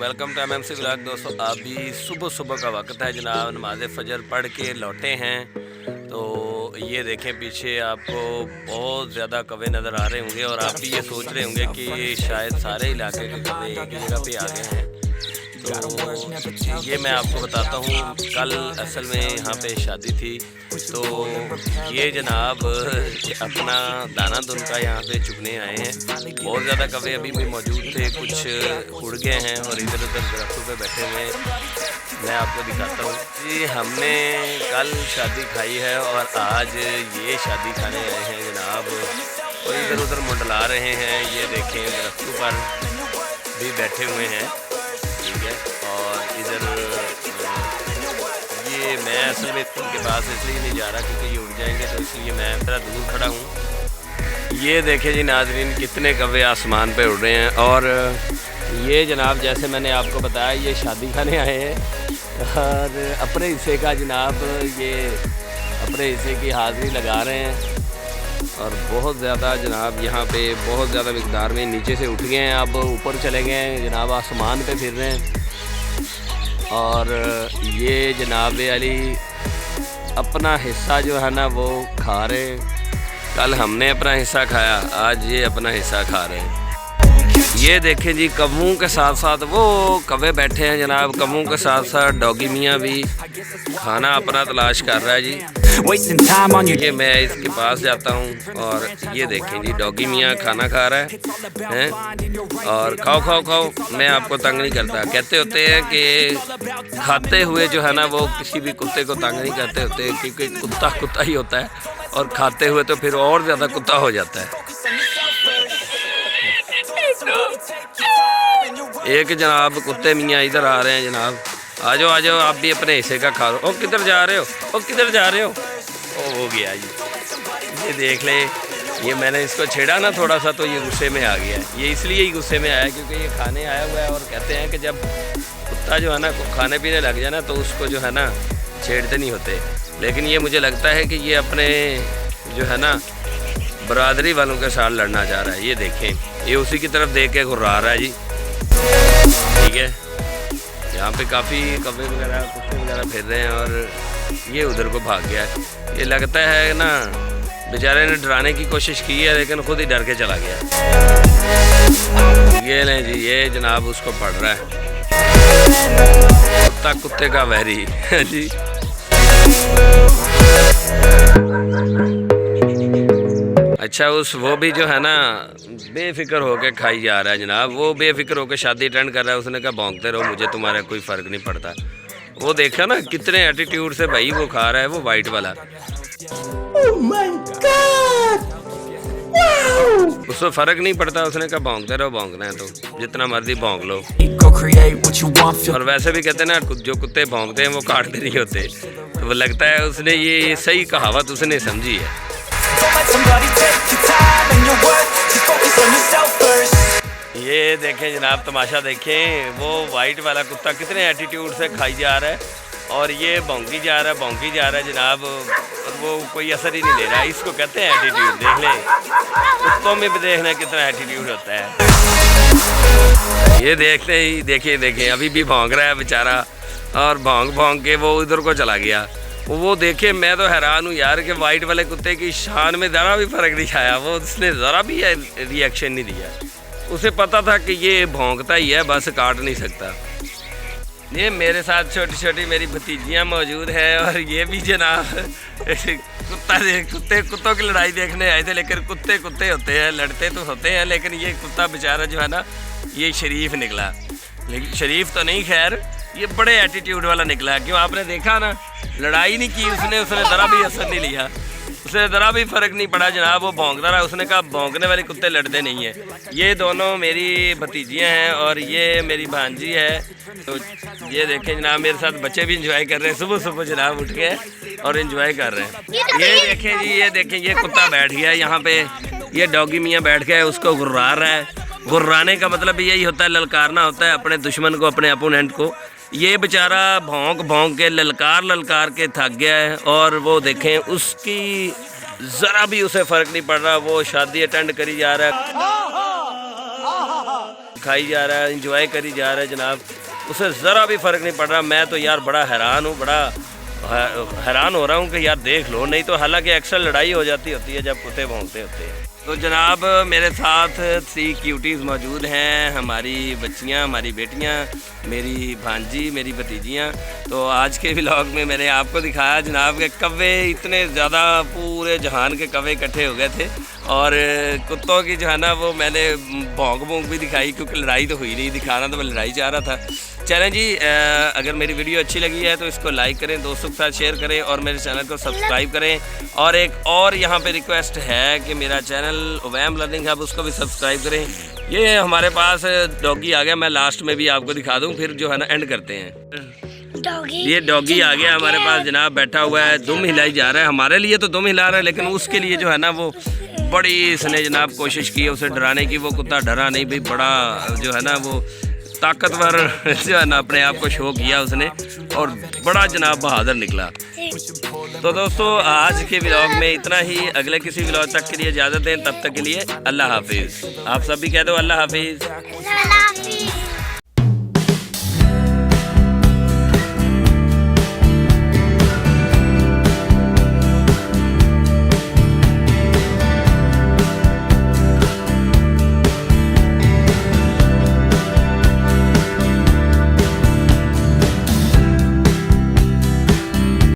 Welcome to MMC vlog. दोस्तों अभी सुबह सुबह का वक्त है जनाब, नमाज फजर पढ़ के लौटे हैं। तो ये देखें पीछे आपको बहुत ज़्यादा कौवे नज़र आ रहे होंगे और आप भी ये सोच रहे होंगे कि शायद सारे इलाके के कौवे एक ही जगह पे आ गए हैं। तो ये मैं आपको बताता हूँ, कल असल में यहाँ पे शादी थी, तो ये जनाब अपना दाना दुनका यहाँ पे चुगने आए हैं। बहुत ज़्यादा कौवे अभी भी मौजूद थे, कुछ उड़ गए हैं और इधर उधर दरख्तों पे बैठे हुए हैं। मैं आपको दिखाता हूँ जी, हमने कल शादी खाई है और आज ये शादी खाने आए हैं जनाब, और इधर उधर मंडला रहे हैं। ये देखें दरख्तों पर भी बैठे हुए हैं, ठीक है। और इधर ये मैं असल में उनके पास इसलिए नहीं जा रहा क्योंकि ये उड़ जाएंगे, तो इसलिए मैं थोड़ा दूर खड़ा हूँ। ये देखें जी नाज़रीन, कितने कौवे आसमान पे उड़ रहे हैं। और ये जनाब जैसे मैंने आपको बताया, ये शादी खाने आए हैं और अपने हिस्से का जनाब ये अपने हिस्से की हाज़िरी लगा रहे हैं। और बहुत ज़्यादा जनाब यहाँ पे बहुत ज़्यादा मिक़दार में नीचे से उठ गए हैं, अब ऊपर चले गए हैं जनाब, आसमान पे फिर रहे हैं। और ये जनाब अली अपना हिस्सा जो है ना वो खा रहे हैं। कल हमने अपना हिस्सा खाया, आज ये अपना हिस्सा खा रहे हैं। ये देखें जी, कौवों के साथ साथ वो कौवे बैठे हैं जनाब, कौवों के साथ साथ डॉगी मियाँ भी खाना अपना तलाश कर रहा है जी। ये मैं इसके पास जाता हूँ और ये देखें जी, डॉगी मियाँ खाना खा रहा है और खाओ खाओ खाओ। मैं आपको तंग नहीं करता, कहते होते हैं कि खाते हुए जो है ना वो किसी भी कुत्ते को तंग नहीं करते होते, क्योंकि कुत्ता कुत्ता ही होता है और खाते हुए तो फिर और ज़्यादा कुत्ता हो जाता है। एक जनाब कुत्ते मियाँ इधर आ रहे हैं जनाब, आ जाओ आप भी अपने हिस्से का खा लो। ओ किधर जा रहे हो, ओ किधर जा रहे हो। ओ हो गया जी, ये देख ले, ये मैंने इसको छेड़ा ना थोड़ा सा तो ये गुस्से में आ गया है। ये इसलिए ही गुस्से में आया क्योंकि ये खाने आया हुआ है और कहते हैं कि जब कुत्ता जो है ना खाने पीने लग जाए ना तो उसको जो है ना छेड़ते नहीं होते। लेकिन ये मुझे लगता है कि ये अपने जो है ना बरादरी वालों के साथ लड़ना चाह रहा है। ये देखें, ये उसी की तरफ देख के घुर्रा रहा है जी, ठीक है। यहाँ पे काफ़ी कौवे वगैरह कुत्ते वगैरह फिर रहे हैं और ये उधर को भाग गया है। ये लगता है ना बेचारे ने डराने की कोशिश की है लेकिन खुद ही डर के चला गया। ये लें जी, ये जनाब उसको पड़ रहा है, कुत्ता कुत्ते का वैरी जी। अच्छा, वो भी जो है ना बेफिक्र होके खाई जा रहा है जनाब, वो बेफिक्र होके शादी अटेंड कर रहा है। उसने कहा भौंकते रहो, मुझे तुम्हारा कोई फ़र्क नहीं पड़ता। वो देखा ना कितने एटीट्यूड से भाई वो खा रहा है, वो वाइट वाला। Oh my God! Wow! उसको फ़र्क नहीं पड़ता, उसने कहा भौंकते रहो, भौंकना है तो जितना मर्जी भौंक लो। और वैसे भी कहते हैं ना, जो कुत्ते भौंकते हैं वो काटते नहीं होते, तो वो लगता है उसने ये सही कहावत उसने समझी है। ये देखें जनाब, तमाशा देखें, वो वाइट वाला कुत्ता कितने एटीट्यूड से खाई जा रहा है और ये भौंकी जा रहा है जनाब, और वो कोई असर ही नहीं ले रहा है। इसको कहते हैं एटीट्यूड। देख ले, कुत्तों में भी देखना कितना एटीट्यूड होता है। ये देखते ही देखिए अभी भी भौंक रहा है बेचारा, और भौंक के वो उधर को चला गया। वो देखे, मैं तो हैरान हूँ यार कि वाइट वाले कुत्ते की शान में ज़रा भी फ़र्क नहीं आया, वो उसने ज़रा भी रिएक्शन नहीं दिया। उसे पता था कि ये भौंकता ही है, बस काट नहीं सकता। ये मेरे साथ छोटी छोटी मेरी भतीजियाँ मौजूद हैं और ये भी जनाब कुत्तों की लड़ाई देखने आए थे। लेकिन कुत्ते होते हैं, लड़ते तो होते हैं, लेकिन ये कुत्ता बेचारा जो है ना ये शरीफ निकला। लेकिन शरीफ तो नहीं, खैर ये बड़े एटीट्यूड वाला निकला। क्यों, आपने देखा ना, लड़ाई नहीं की उसने ज़रा भी असर नहीं लिया, उसे ज़रा भी फ़र्क नहीं पड़ा जनाब, वो भौंकता रहा। उसने कहा भौंकने वाले कुत्ते लड़ते नहीं हैं। ये दोनों मेरी भतीजियाँ हैं और ये मेरी भांजी है। तो ये देखें जनाब, मेरे साथ बच्चे भी इंजॉय कर रहे हैं, सुबह सुबह जनाब उठ के और इंजॉय कर रहे हैं। ये देखें जी, ये देखें, ये कुत्ता बैठ गया है यहाँ पे, ये डॉगी मियाँ बैठ गया है, उसको गुर्रा रहा है। गुर्राने का मतलब यही होता है, ललकारना होता है अपने दुश्मन को, अपने अपोनेंट को। ये बेचारा भौंक के ललकार के थक गया है और वो देखें उसकी ज़रा भी उसे फ़र्क नहीं पड़ रहा, वो शादी अटेंड करी जा रहा है। खाई जा रहा है, इंजॉय करी जा रहा है जनाब, उसे ज़रा भी फ़र्क नहीं पड़ रहा। मैं तो यार बड़ा हैरान हूँ, बड़ा हैरान हो रहा हूँ कि यार देख लो, नहीं तो हालांकि अक्सर लड़ाई हो जाती होती है जब कुत्ते भौंकते होते हैं। तो जनाब मेरे साथ 3 क्यूटीज़ मौजूद हैं, हमारी बच्चियाँ, हमारी बेटियाँ, मेरी भांजी, मेरी भतीजियाँ। तो आज के व्लॉग में मैंने आपको दिखाया जनाब के कव्वे इतने ज़्यादा, पूरे जहान के कव्वे इकट्ठे हो गए थे। और कुत्तों की जो है ना वो मैंने भौंक भी दिखाई, क्योंकि लड़ाई तो हुई नहीं, दिखाना तो मैं लड़ाई चाह रहा था। चलें जी, अगर मेरी वीडियो अच्छी लगी है तो इसको लाइक करें, दोस्तों के साथ शेयर करें और मेरे चैनल को सब्सक्राइब करें। और एक और यहाँ पे रिक्वेस्ट है कि मेरा चैनल उवैम लर्निंग हब, उसको भी सब्सक्राइब करें। ये हमारे पास डॉगी आ गया, मैं लास्ट में भी आपको दिखा दूँ, फिर जो है ना एंड करते हैं। ये डॉगी आ गया हमारे पास जनाब, बैठा हुआ है, दुम हिलाई जा रहा है। हमारे लिए तो दुम हिला रहा है, लेकिन उसके लिए जो है ना वो बड़ी इसने जनाब कोशिश की उसे डराने की। वो कुत्ता डरा नहीं भाई, बड़ा जो है ना वो ताकतवर जो है ना अपने आप को शो किया उसने, और बड़ा जनाब बहादुर निकला। तो दोस्तों आज के व्लॉग में इतना ही, अगले किसी व्लॉग तक के लिए इजाज़त दें, तब तक के लिए अल्लाह हाफिज़। आप सब भी कह दो अल्लाह हाफिज़।